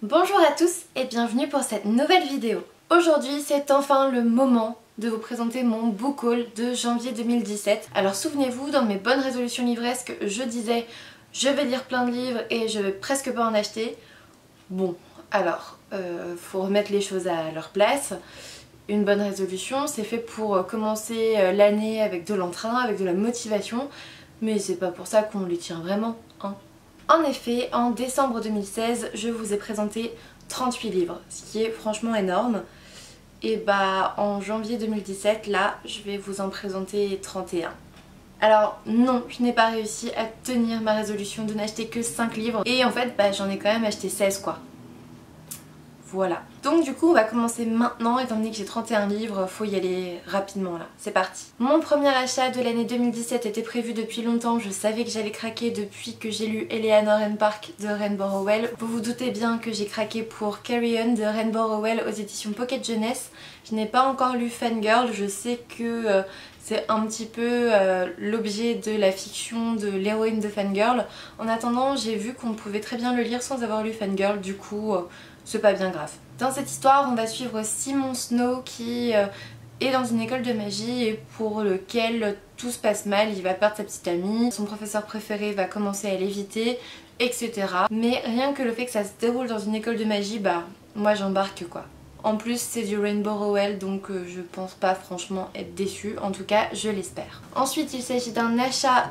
Bonjour à tous et bienvenue pour cette nouvelle vidéo. Aujourd'hui c'est enfin le moment de vous présenter mon book haul de janvier 2017. Alors souvenez-vous, dans mes bonnes résolutions livresques, je disais je vais lire plein de livres et je vais presque pas en acheter. Bon, alors, faut remettre les choses à leur place. Une bonne résolution, c'est fait pour commencer l'année avec de l'entrain, avec de la motivation, mais c'est pas pour ça qu'on les tient vraiment, hein. En effet, en décembre 2016, je vous ai présenté 38 livres, ce qui est franchement énorme. Et bah en janvier 2017, là, je vais vous en présenter 31. Alors non, je n'ai pas réussi à tenir ma résolution de n'acheter que 5 livres. Et en fait, bah, j'en ai quand même acheté 16 quoi. Voilà. Donc du coup on va commencer maintenant, étant donné que j'ai 31 livres, faut y aller rapidement là. C'est parti. Mon premier achat de l'année 2017 était prévu depuis longtemps, je savais que j'allais craquer depuis que j'ai lu Eleanor and Park de Raine Burrowell. Vous vous doutez bien que j'ai craqué pour Carry On de Raine Burrowell aux éditions Pocket Jeunesse. Je n'ai pas encore lu Fangirl, je sais que c'est un petit peu l'objet de la fiction de l'héroïne de Fangirl. En attendant, j'ai vu qu'on pouvait très bien le lire sans avoir lu Fangirl, du coup c'est pas bien grave. Dans cette histoire, on va suivre Simon Snow qui est dans une école de magie et pour lequel tout se passe mal, il va perdre sa petite amie, son professeur préféré va commencer à l'éviter, etc. Mais rien que le fait que ça se déroule dans une école de magie, bah moi j'embarque quoi. En plus c'est du Raine Burrowell donc je pense pas franchement être déçue, en tout cas je l'espère. Ensuite il s'agit d'un achat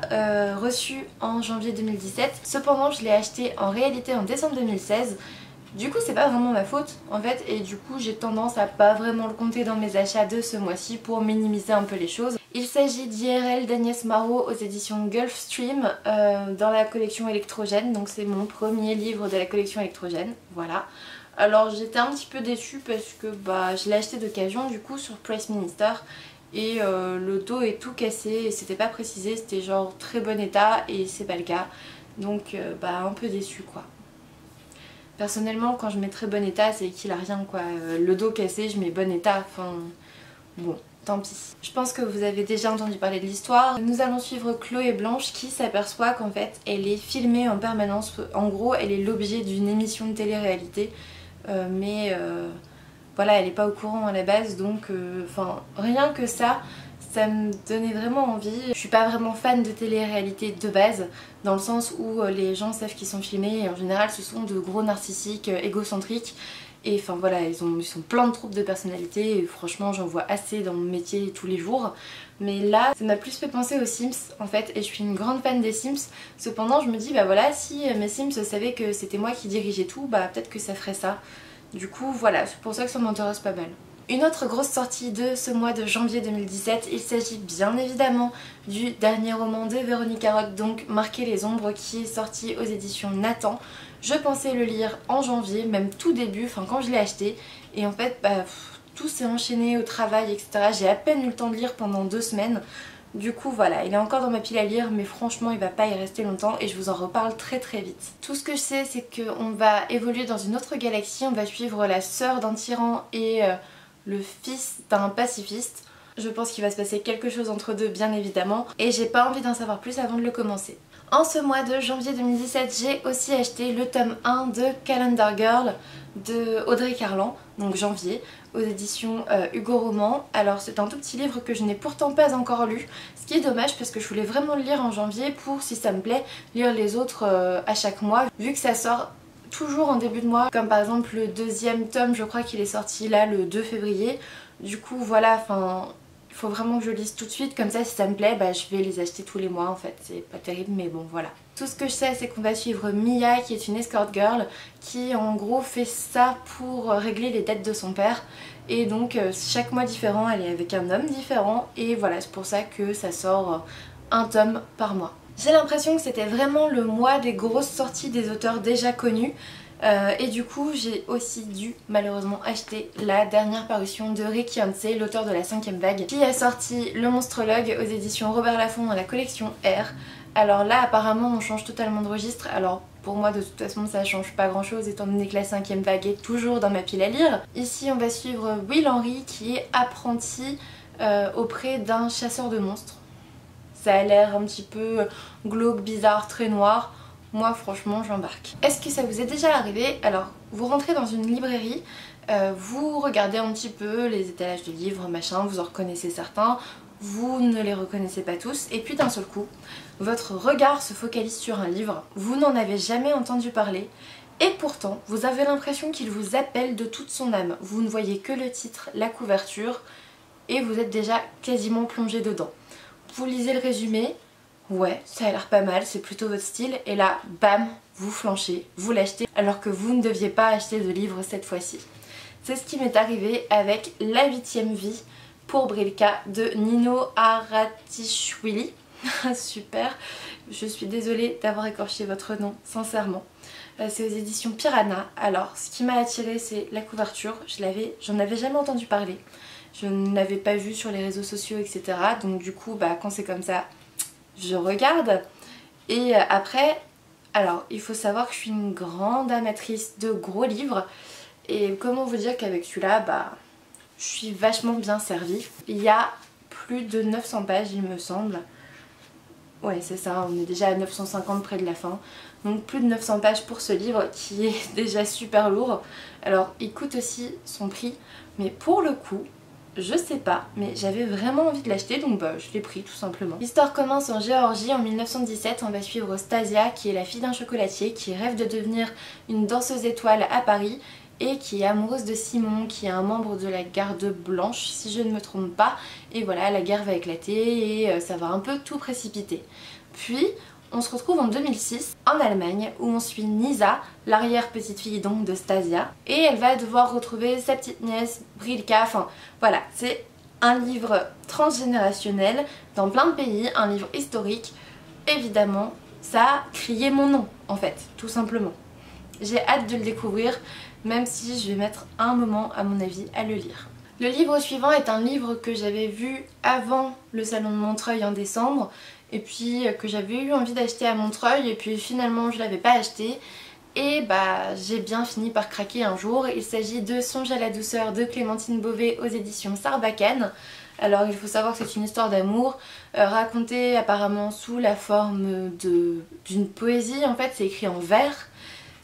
reçu en janvier 2017, cependant je l'ai acheté en réalité en décembre 2016. Du coup c'est pas vraiment ma faute en fait et du coup j'ai tendance à pas vraiment le compter dans mes achats de ce mois-ci pour minimiser un peu les choses. Il s'agit d'IRL d'Agnès Marot aux éditions Gulfstream dans la collection Électrogène, donc c'est mon premier livre de la collection Électrogène, voilà. Alors j'étais un petit peu déçue parce que bah, je l'ai acheté d'occasion du coup sur Price Minister et le dos est tout cassé et c'était pas précisé, c'était genre très bon état et c'est pas le cas, donc bah un peu déçue quoi. Personnellement quand je mets très bon état c'est qu'il a rien quoi, le dos cassé je mets bon état, enfin bon tant pis. Je pense que vous avez déjà entendu parler de l'histoire. Nous allons suivre Chloé Blanche qui s'aperçoit qu'en fait elle est filmée en permanence, en gros elle est l'objet d'une émission de télé-réalité mais voilà elle est pas au courant à la base donc enfin rien que ça me donnait vraiment envie. Je suis pas vraiment fan de télé-réalité de base, dans le sens où les gens savent qu'ils sont filmés et en général ce sont de gros narcissiques égocentriques et enfin voilà ils sont plein de troubles de personnalité et franchement j'en vois assez dans mon métier tous les jours. Mais là ça m'a plus fait penser aux Sims en fait et je suis une grande fan des Sims, cependant je me dis bah voilà si mes Sims savaient que c'était moi qui dirigeais tout bah peut-être que ça ferait ça. Du coup voilà c'est pour ça que ça m'intéresse pas mal. Une autre grosse sortie de ce mois de janvier 2017, il s'agit bien évidemment du dernier roman de Véronica Roth, donc Marquer les ombres, qui est sorti aux éditions Nathan. Je pensais le lire en janvier, même tout début, enfin quand je l'ai acheté, et en fait bah, tout s'est enchaîné au travail etc. J'ai à peine eu le temps de lire pendant 2 semaines. Du coup voilà, il est encore dans ma pile à lire mais franchement il va pas y rester longtemps et je vous en reparle très très vite. Tout ce que je sais c'est qu'on va évoluer dans une autre galaxie, on va suivre la sœur d'un tyran et le fils d'un pacifiste. Je pense qu'il va se passer quelque chose entre deux bien évidemment et j'ai pas envie d'en savoir plus avant de le commencer. En ce mois de janvier 2017 j'ai aussi acheté le tome 1 de Calendar Girl de Audrey Carlan, donc janvier, aux éditions Hugo Roman. Alors c'est un tout petit livre que je n'ai pourtant pas encore lu, ce qui est dommage parce que je voulais vraiment le lire en janvier pour, si ça me plaît, lire les autres à chaque mois, vu que ça sort toujours en début de mois, comme par exemple le 2e tome, je crois qu'il est sorti là le 2 février. Du coup voilà, enfin il faut vraiment que je lise tout de suite, comme ça si ça me plaît bah, je vais les acheter tous les mois en fait, c'est pas terrible mais bon voilà. Tout ce que je sais c'est qu'on va suivre Mia qui est une escort girl qui en gros fait ça pour régler les dettes de son père et donc chaque mois différent elle est avec un homme différent et voilà c'est pour ça que ça sort un tome par mois. J'ai l'impression que c'était vraiment le mois des grosses sorties des auteurs déjà connus et du coup j'ai aussi dû malheureusement acheter la dernière parution de Ricky Hansey, l'auteur de la 5e vague, qui a sorti Le Monstrologue aux éditions Robert Laffont dans la collection R. Alors là apparemment on change totalement de registre, alors pour moi de toute façon ça change pas grand chose étant donné que la 5e vague est toujours dans ma pile à lire. Ici on va suivre Will Henry qui est apprenti auprès d'un chasseur de monstres. Ça a l'air un petit peu glauque, bizarre, très noir. moi franchement j'embarque. Est-ce que ça vous est déjà arrivé? Alors vous rentrez dans une librairie, vous regardez un petit peu les étalages de livres, machin, vous en reconnaissez certains, vous ne les reconnaissez pas tous, et puis d'un seul coup, votre regard se focalise sur un livre, vous n'en avez jamais entendu parler, et pourtant vous avez l'impression qu'il vous appelle de toute son âme. Vous ne voyez que le titre, la couverture, et vous êtes déjà quasiment plongé dedans. Vous lisez le résumé, ouais, ça a l'air pas mal, c'est plutôt votre style, et là, bam, vous flanchez, vous l'achetez, alors que vous ne deviez pas acheter de livre cette fois-ci. C'est ce qui m'est arrivé avec La 8ème vie pour Brilka de Nino Haratichvili. Super, je suis désolée d'avoir écorché votre nom, sincèrement. C'est aux éditions Piranha. Alors, ce qui m'a attirée, c'est la couverture. J'en avais jamais entendu parler. Je ne l'avais pas vu sur les réseaux sociaux, etc. Donc du coup, quand c'est comme ça, je regarde. Et après, alors, il faut savoir que je suis une grande amatrice de gros livres. Et comment vous dire qu'avec celui-là, je suis vachement bien servie. Il y a plus de 900 pages, il me semble. Ouais, c'est ça, on est déjà à 950 près de la fin. Donc plus de 900 pages pour ce livre qui est déjà super lourd. Alors, il coûte aussi son prix, mais pour le coup, je sais pas, mais j'avais vraiment envie de l'acheter, donc je l'ai pris tout simplement. L'histoire commence en Géorgie en 1917. On va suivre Stasia, qui est la fille d'un chocolatier, qui rêve de devenir une danseuse étoile à Paris, et qui est amoureuse de Simon, qui est un membre de la garde blanche, si je ne me trompe pas. Et voilà, la guerre va éclater et ça va un peu tout précipiter. Puis, on se retrouve en 2006 en Allemagne, où on suit Nisa, l'arrière-petite-fille donc de Stasia, et elle va devoir retrouver sa petite nièce Brilka. Enfin voilà, c'est un livre transgénérationnel dans plein de pays, un livre historique. Évidemment, ça a crié mon nom en fait, tout simplement. J'ai hâte de le découvrir, même si je vais mettre un moment à mon avis à le lire. Le livre suivant est un livre que j'avais vu avant le salon de Montreuil en décembre, et puis que j'avais eu envie d'acheter à Montreuil, et puis finalement je l'avais pas acheté, et j'ai bien fini par craquer un jour. Il s'agit de Songe à la douceur de Clémentine Beauvais aux éditions Sarbacane. Alors il faut savoir que c'est une histoire d'amour racontée apparemment sous la forme d'une poésie. En fait c'est écrit en vers.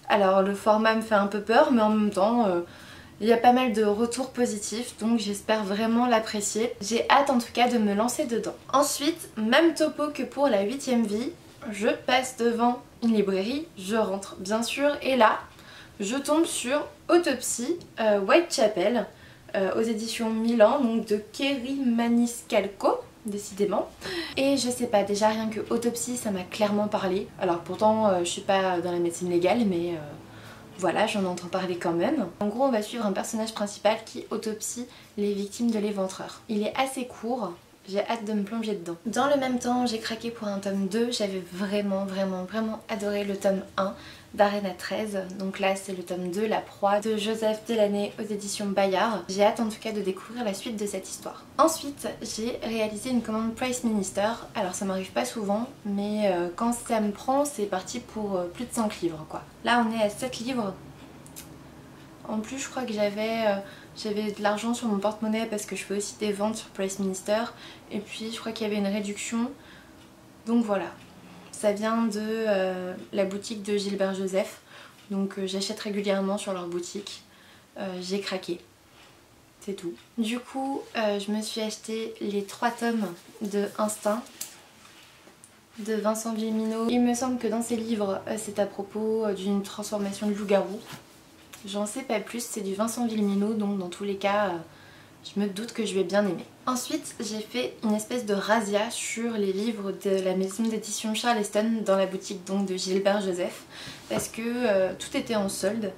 Alors le format me fait un peu peur, mais en même temps il y a pas mal de retours positifs, donc j'espère vraiment l'apprécier. J'ai hâte en tout cas de me lancer dedans. Ensuite, même topo que pour La 8ème vie, je passe devant une librairie, je rentre bien sûr, et là je tombe sur Autopsie Whitechapel aux éditions Milan, donc de Kerry Maniscalco. Décidément. Et je sais pas, déjà rien que Autopsie ça m'a clairement parlé. Alors pourtant je suis pas dans la médecine légale, mais voilà, j'en entends parler quand même. En gros on va suivre un personnage principal qui autopsie les victimes de l'éventreur. Il est assez court, j'ai hâte de me plonger dedans. Dans le même temps j'ai craqué pour un tome 2, j'avais vraiment adoré le tome 1 d'Arena 13, donc là c'est le tome 2, La proie de Joseph Delaney aux éditions Bayard. J'ai hâte en tout cas de découvrir la suite de cette histoire. Ensuite j'ai réalisé une commande Price Minister. Alors ça m'arrive pas souvent, mais quand ça me prend c'est parti pour plus de 5 livres quoi. Là on est à 7 livres. En plus je crois que j'avais de l'argent sur mon porte-monnaie parce que je fais aussi des ventes sur Price Minister, et puis je crois qu'il y avait une réduction, donc voilà. Ça vient de la boutique de Gilbert Joseph, donc j'achète régulièrement sur leur boutique. J'ai craqué, c'est tout. Du coup je me suis acheté les 3 tomes de Instinct de Vincent Villeminot. Il me semble que dans ces livres c'est à propos d'une transformation de loup-garou. J'en sais pas plus, c'est du Vincent Villeminot, donc dans tous les cas je me doute que je vais bien aimer. Ensuite j'ai fait une espèce de razzia sur les livres de la maison d'édition Charleston dans la boutique donc de Gilbert Joseph, parce que tout était en solde,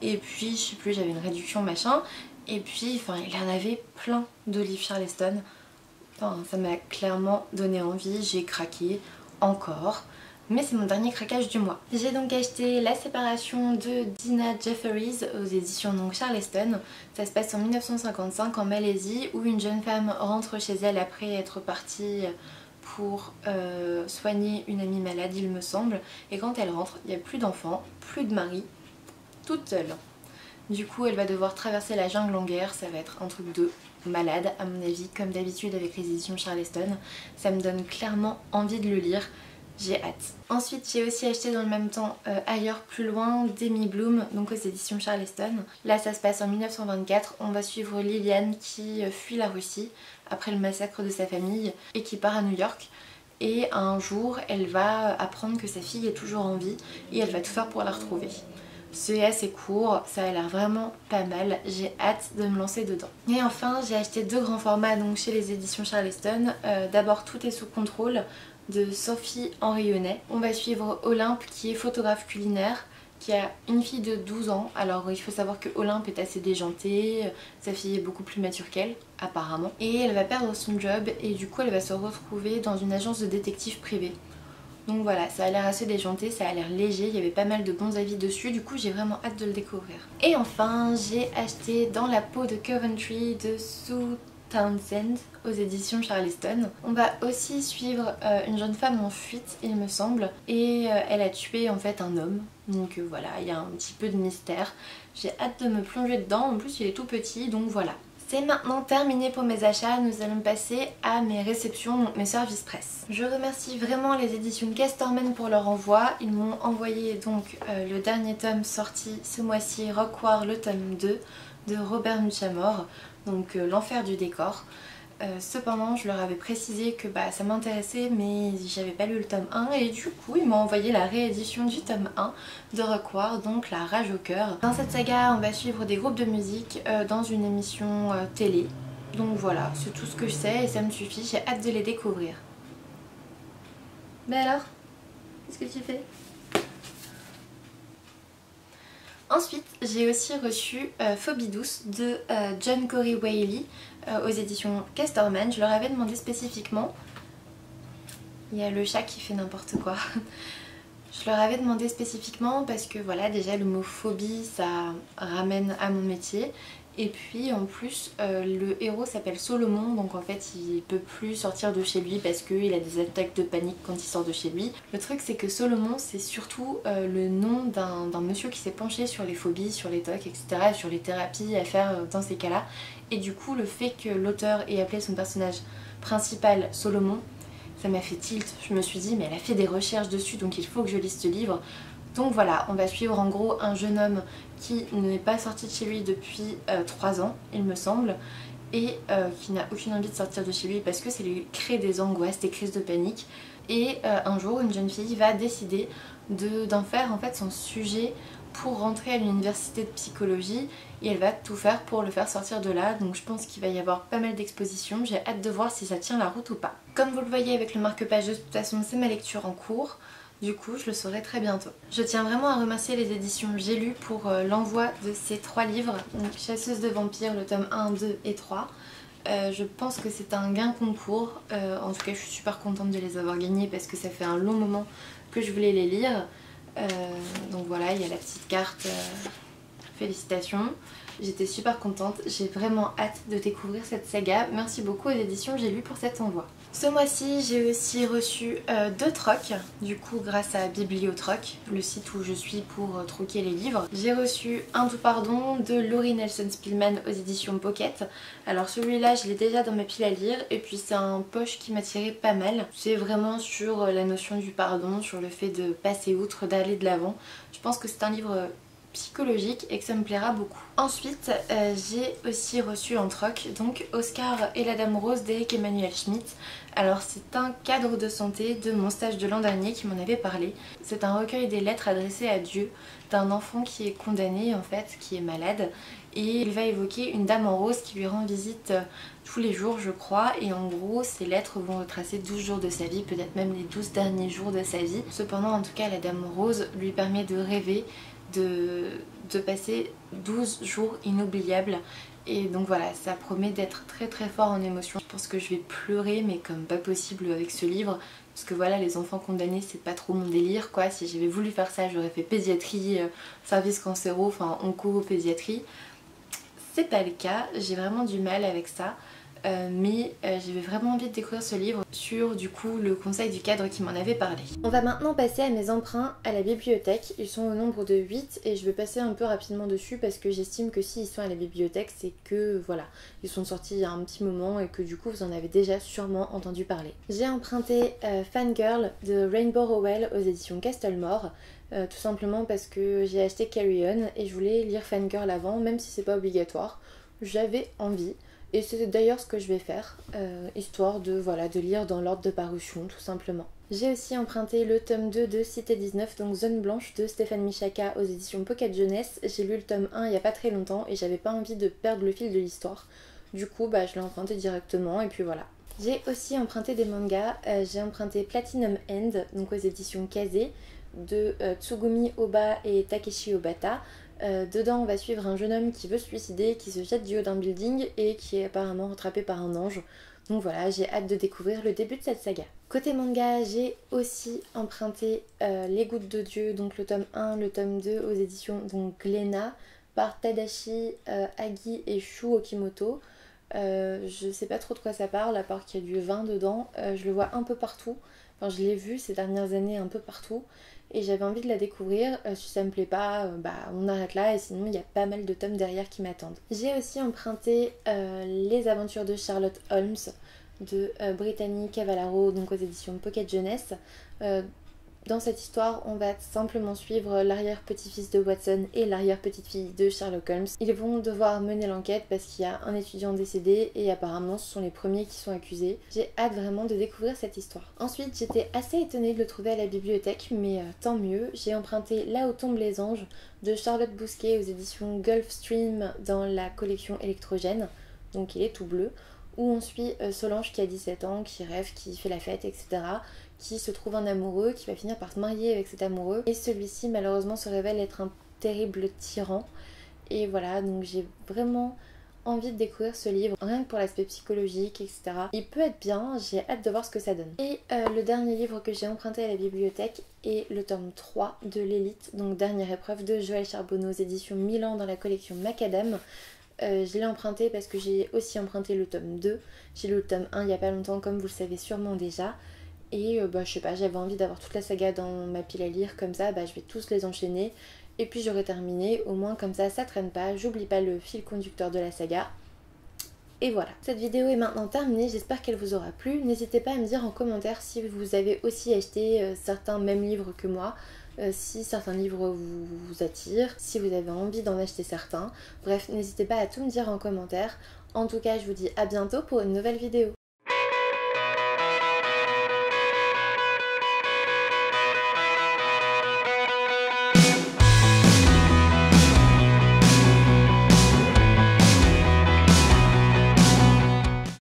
et puis je sais plus, j'avais une réduction machin, et puis enfin il y en avait plein de livres Charleston. Enfin ça m'a clairement donné envie, j'ai craqué encore. Mais c'est mon dernier craquage du mois. J'ai donc acheté La séparation de Dina Jefferies aux éditions donc Charleston. Ça se passe en 1955 en Malaisie, où une jeune femme rentre chez elle après être partie pour soigner une amie malade il me semble. Et quand elle rentre, il n'y a plus d'enfants, plus de mari, toute seule. Du coup elle va devoir traverser la jungle en guerre, ça va être un truc de malade à mon avis, comme d'habitude avec les éditions Charleston. Ça me donne clairement envie de le lire. j'ai hâte. Ensuite j'ai aussi acheté dans le même temps Ailleurs plus loin d'Amy Bloom, donc aux éditions Charleston. Là ça se passe en 1924, on va suivre Liliane qui fuit la Russie après le massacre de sa famille et qui part à New York. Et un jour elle va apprendre que sa fille est toujours en vie et elle va tout faire pour la retrouver. C'est assez court, ça a l'air vraiment pas mal, j'ai hâte de me lancer dedans. Et enfin j'ai acheté 2 grands formats donc chez les éditions Charleston. D'abord Tout est sous contrôle de Sophie Henrionnet. On va suivre Olympe qui est photographe culinaire, qui a une fille de 12 ans. Alors il faut savoir que Olympe est assez déjantée, sa fille est beaucoup plus mature qu'elle apparemment. Et elle va perdre son job et du coup elle va se retrouver dans une agence de détective privée. Donc voilà, ça a l'air assez déjanté, ça a l'air léger, il y avait pas mal de bons avis dessus, du coup j'ai vraiment hâte de le découvrir. Et enfin, j'ai acheté Dans la peau de Coventry de Sue Townsend aux éditions Charleston. On va aussi suivre une jeune femme en fuite, il me semble, et elle a tué en fait un homme. Donc voilà, il y a un petit peu de mystère. J'ai hâte de me plonger dedans, en plus il est tout petit, donc voilà. C'est maintenant terminé pour mes achats, nous allons passer à mes réceptions, donc mes services presse. Je remercie vraiment les éditions Casterman pour leur envoi. Ils m'ont envoyé donc le dernier tome sorti ce mois-ci, Rock War, le tome 2 de Robert Muchamore, donc l'enfer du décor. Cependant je leur avais précisé que ça m'intéressait mais j'avais pas lu le tome 1 et du coup ils m'ont envoyé la réédition du tome 1 de Rock War, donc La Rage au cœur. Dans cette saga on va suivre des groupes de musique dans une émission télé. Donc voilà, c'est tout ce que je sais et ça me suffit, j'ai hâte de les découvrir. Mais alors, qu'est-ce que tu fais ? Ensuite, j'ai aussi reçu Phobie douce de John Corey Whaley aux éditions Casterman. Je leur avais demandé spécifiquement, il y a le chat qui fait n'importe quoi. Je leur avais demandé spécifiquement parce que voilà, déjà le mot phobie ça ramène à mon métier. Et puis en plus le héros s'appelle Solomon, donc en fait il peut plus sortir de chez lui parce qu'il a des attaques de panique quand il sort de chez lui. Le truc c'est que Solomon c'est surtout le nom d'un monsieur qui s'est penché sur les phobies, sur les TOC, etc. sur les thérapies à faire dans ces cas-là. Et du coup le fait que l'auteur ait appelé son personnage principal Solomon, ça m'a fait tilt. Je me suis dit mais elle a fait des recherches dessus donc il faut que je lise ce livre. Donc voilà, on va suivre en gros un jeune homme qui n'est pas sorti de chez lui depuis 3 ans, il me semble, et qui n'a aucune envie de sortir de chez lui parce que ça lui crée des angoisses, des crises de panique. Et un jour, une jeune fille va décider d'en faire en fait son sujet pour rentrer à l'université de psychologie et elle va tout faire pour le faire sortir de là. Donc je pense qu'il va y avoir pas mal d'expositions, j'ai hâte de voir si ça tient la route ou pas. Comme vous le voyez avec le marque-page, de toute façon c'est ma lecture en cours. Du coup, je le saurai très bientôt. Je tiens vraiment à remercier les éditions J'ai lu pour l'envoi de ces 3 livres. Donc Chasseuse de vampires, le tome 1, 2 et 3. Je pense que c'est un gain concours. En tout cas, je suis super contente de les avoir gagnés parce que ça fait un long moment que je voulais les lire. Donc voilà, il y a la petite carte. Félicitations. J'étais super contente. J'ai vraiment hâte de découvrir cette saga. Merci beaucoup aux éditions J'ai lu pour cet envoi. Ce mois-ci, j'ai aussi reçu 2 trocs, du coup grâce à Bibliotroc, le site où je suis pour troquer les livres. J'ai reçu Un doux pardon de Laurie Nelson Spillman aux éditions Pocket. Alors celui-là, je l'ai déjà dans ma pile à lire et puis c'est un poche qui m'a tiré pas mal. C'est vraiment sur la notion du pardon, sur le fait de passer outre, d'aller de l'avant. Je pense que c'est un livre psychologique et que ça me plaira beaucoup. Ensuite j'ai aussi reçu en troc donc Oscar et la Dame Rose d'Eric Emmanuel Schmitt. Alors c'est un cadre de santé de mon stage de l'an dernier qui m'en avait parlé. C'est un recueil des lettres adressées à Dieu d'un enfant qui est condamné en fait, qui est malade, et il va évoquer une dame en rose qui lui rend visite tous les jours je crois, et en gros ces lettres vont retracer 12 jours de sa vie, peut-être même les 12 derniers jours de sa vie. Cependant en tout cas la Dame Rose lui permet de rêver, de passer 12 jours inoubliables. Et donc voilà, ça promet d'être très très fort en émotion. Je pense que je vais pleurer mais comme pas possible avec ce livre. Parce que voilà, les enfants condamnés c'est pas trop mon délire quoi. Si j'avais voulu faire ça j'aurais fait pédiatrie, service cancéro, enfin onco-pédiatrie. C'est pas le cas, j'ai vraiment du mal avec ça. mais j'avais vraiment envie de découvrir ce livre sur du coup le conseil du cadre qui m'en avait parlé. On va maintenant passer à mes emprunts à la bibliothèque. Ils sont au nombre de 8 et je vais passer un peu rapidement dessus parce que j'estime que s'ils sont à la bibliothèque c'est que voilà, ils sont sortis il y a un petit moment et que du coup vous en avez déjà sûrement entendu parler. J'ai emprunté Fangirl de Rainbow Rowell aux éditions Castlemore. Tout simplement parce que j'ai acheté Carry On et je voulais lire Fangirl avant, même si c'est pas obligatoire. J'avais envie et c'est d'ailleurs ce que je vais faire, histoire de, voilà, de lire dans l'ordre de parution tout simplement. J'ai aussi emprunté le tome 2 de Cité 19, donc Zone Blanche de Stéphane Michaka aux éditions Pocket Jeunesse. J'ai lu le tome 1 il n'y a pas très longtemps et j'avais pas envie de perdre le fil de l'histoire. Du coup je l'ai emprunté directement et puis voilà. J'ai aussi emprunté des mangas, j'ai emprunté Platinum End, donc aux éditions Kazé, de Tsugumi Oba et Takeshi Obata. Dedans on va suivre un jeune homme qui veut se suicider, qui se jette du haut d'un building et qui est apparemment rattrapé par un ange. Donc voilà, j'ai hâte de découvrir le début de cette saga. Côté manga, j'ai aussi emprunté Les Gouttes de Dieu, donc le tome 1, le tome 2 aux éditions donc Glénat par Tadashi Agi et Shu Okimoto. Je sais pas trop de quoi ça parle, à part qu'il y a du vin dedans. Je le vois un peu partout. Enfin, je l'ai vu ces dernières années un peu partout. Et j'avais envie de la découvrir. Si ça me plaît pas, on arrête là. Et sinon, il y a pas mal de tomes derrière qui m'attendent. J'ai aussi emprunté Les Aventures de Sherlock Holmes de Brittany Cavallaro, donc aux éditions Pocket Jeunesse. Dans cette histoire, on va simplement suivre l'arrière-petit-fils de Watson et l'arrière-petite-fille de Sherlock Holmes. Ils vont devoir mener l'enquête parce qu'il y a un étudiant décédé et apparemment ce sont les premiers qui sont accusés. J'ai hâte vraiment de découvrir cette histoire. Ensuite, j'étais assez étonnée de le trouver à la bibliothèque, mais tant mieux. J'ai emprunté Là où tombent les anges de Charlotte Bousquet aux éditions Gulfstream dans la collection électrogène. Donc il est tout bleu. Où on suit Solange qui a 17 ans, qui rêve, qui fait la fête, etc. Qui se trouve un amoureux, qui va finir par se marier avec cet amoureux. Et celui-ci malheureusement se révèle être un terrible tyran. Et voilà, donc j'ai vraiment envie de découvrir ce livre, rien que pour l'aspect psychologique, etc. Il peut être bien, j'ai hâte de voir ce que ça donne. Et le dernier livre que j'ai emprunté à la bibliothèque est le tome 3 de l'élite, donc dernière épreuve de Joël Charbonneau aux éditions Milan dans la collection Macadam. Je l'ai emprunté parce que j'ai aussi emprunté le tome 2. J'ai lu le tome 1 il n'y a pas longtemps comme vous le savez sûrement déjà. Et je sais pas, j'avais envie d'avoir toute la saga dans ma pile à lire, comme ça je vais tous les enchaîner. Et puis j'aurai terminé, au moins comme ça traîne pas, j'oublie pas le fil conducteur de la saga. Et voilà, cette vidéo est maintenant terminée, j'espère qu'elle vous aura plu. N'hésitez pas à me dire en commentaire si vous avez aussi acheté certains mêmes livres que moi. Si certains livres vous attirent, si vous avez envie d'en acheter certains. Bref, n'hésitez pas à tout me dire en commentaire. En tout cas, je vous dis à bientôt pour une nouvelle vidéo.